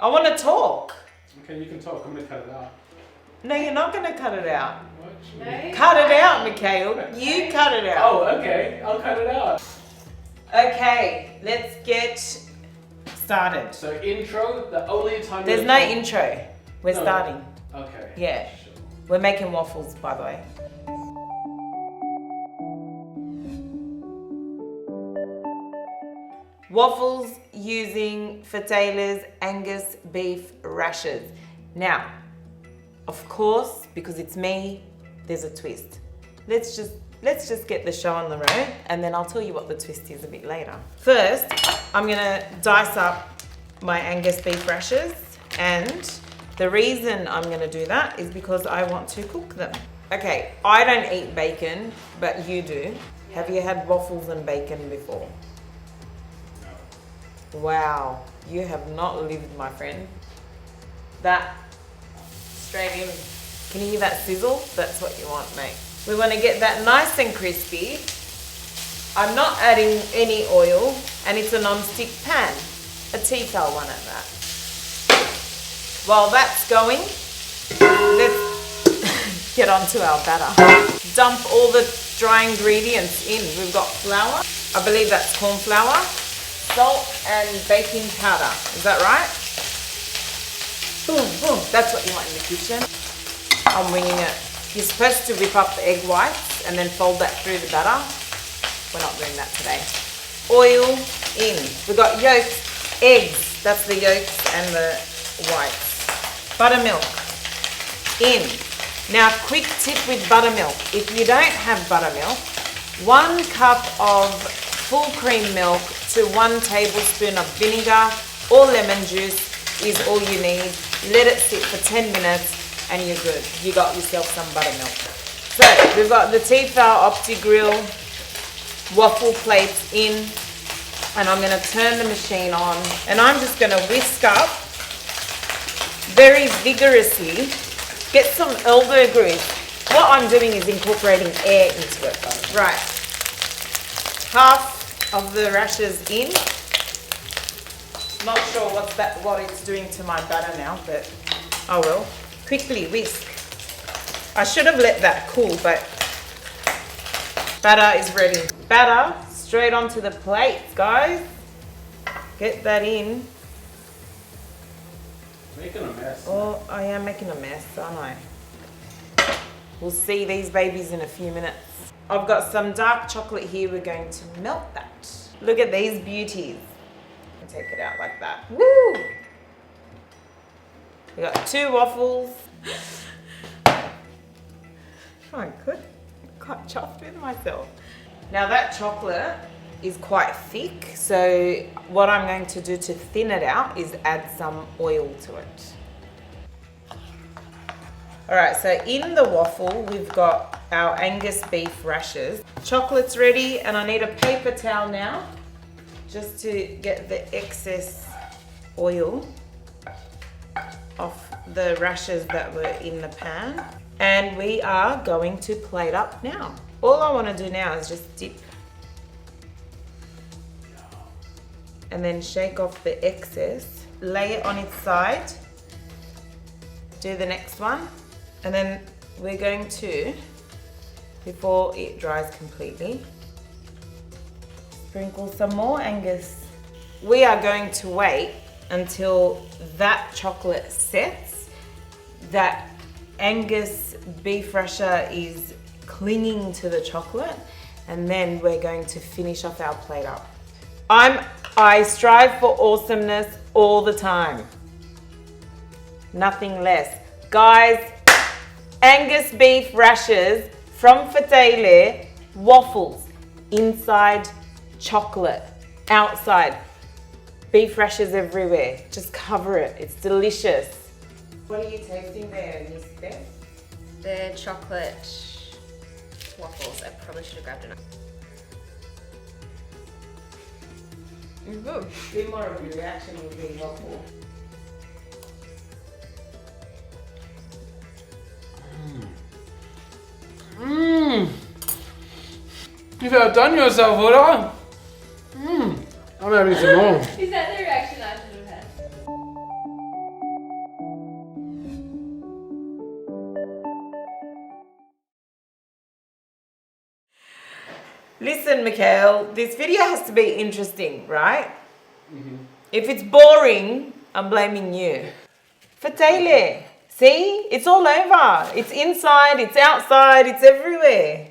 I want to talk. Okay, you can talk. I'm going to cut it out. No, you're not going to cut it out. What? No. Cut it out, Mikhail. You cut it out. Oh, okay. I'll cut it out. Okay, let's get started. So intro, the only time... There's no intro. We're starting. Okay. Yeah. Sure. We're making waffles, by the way. Waffles using Fettayleh Angus Beef Rashers. Now, of course, because it's me, there's a twist. Let's just get the show on the road, and then I'll tell you what the twist is a bit later. First, I'm gonna dice up my Angus beef rashers, and the reason I'm gonna do that is because I want to cook them. Okay, I don't eat bacon, but you do. Yeah. Have you had waffles and bacon before? No. Wow, you have not lived, my friend. That straight in. Can you hear that sizzle? That's what you want, mate. We want to get that nice and crispy. I'm not adding any oil, and it's a non-stick pan, a Tefal one at that. While that's going, let's get on to our batter. Dump all the dry ingredients in. We've got flour, I believe that's corn flour, salt and baking powder. Is that right? Boom, boom. That's what you want in the kitchen. I'm winging it. You're supposed to whip up the egg whites and then fold that through the batter. We're not doing that today. Oil in. We've got yolks, eggs. That's the yolks and the whites. Buttermilk in. Now, quick tip with buttermilk. If you don't have buttermilk, 1 cup of full cream milk to 1 tablespoon of vinegar or lemon juice is all you need. Let it sit for 10 minutes and you're good. You got yourself some buttermilk. So we've got the Tefal Opti Grill waffle plates in, and I'm gonna turn the machine on, and I'm just gonna whisk up very vigorously. Get some elbow grease. What I'm doing is incorporating air into it. Right. Half of the rashers in. Not sure what it's doing to my batter now, but I will. Quickly whisk. I should have let that cool, but batter is ready. Batter straight onto the plates, guys. Get that in. Making a mess. Oh, I am making a mess, aren't I? We'll see these babies in a few minutes. I've got some dark chocolate here. We're going to melt that. Look at these beauties. Take it out like that. Woo! We got 2 waffles. I got chuffed with myself. Now that chocolate is quite thick, so what I'm going to do to thin it out is add some oil to it. All right, so in the waffle, we've got our Angus beef rashers. Chocolate's ready, and I need a paper towel now, just to get the excess oil off the rashers that were in the pan. And we are going to plate up now. All I want to do now is just dip and then shake off the excess, lay it on its side, do the next one, and then we're going to, before it dries completely, sprinkle some more Angus. We are going to wait until that chocolate sets, that Angus beef rasher is clinging to the chocolate, and then we're going to finish off our plate up. I strive for awesomeness all the time. Nothing less. Guys, Angus beef rashers from Fettayleh, waffles, inside chocolate, outside, beef rashers everywhere. Just cover it, it's delicious. What are you tasting there, Miss Beth? The chocolate waffles. I probably should have grabbed enough. Good. A bit more of your reaction will be waffle. You've outdone yourself, Oda. I'm having some more. Is that the reaction I should have had? Listen, Mikhail, this video has to be interesting, right? If it's boring, I'm blaming you. Fettayleh, see? It's all over. It's inside, it's outside, it's everywhere.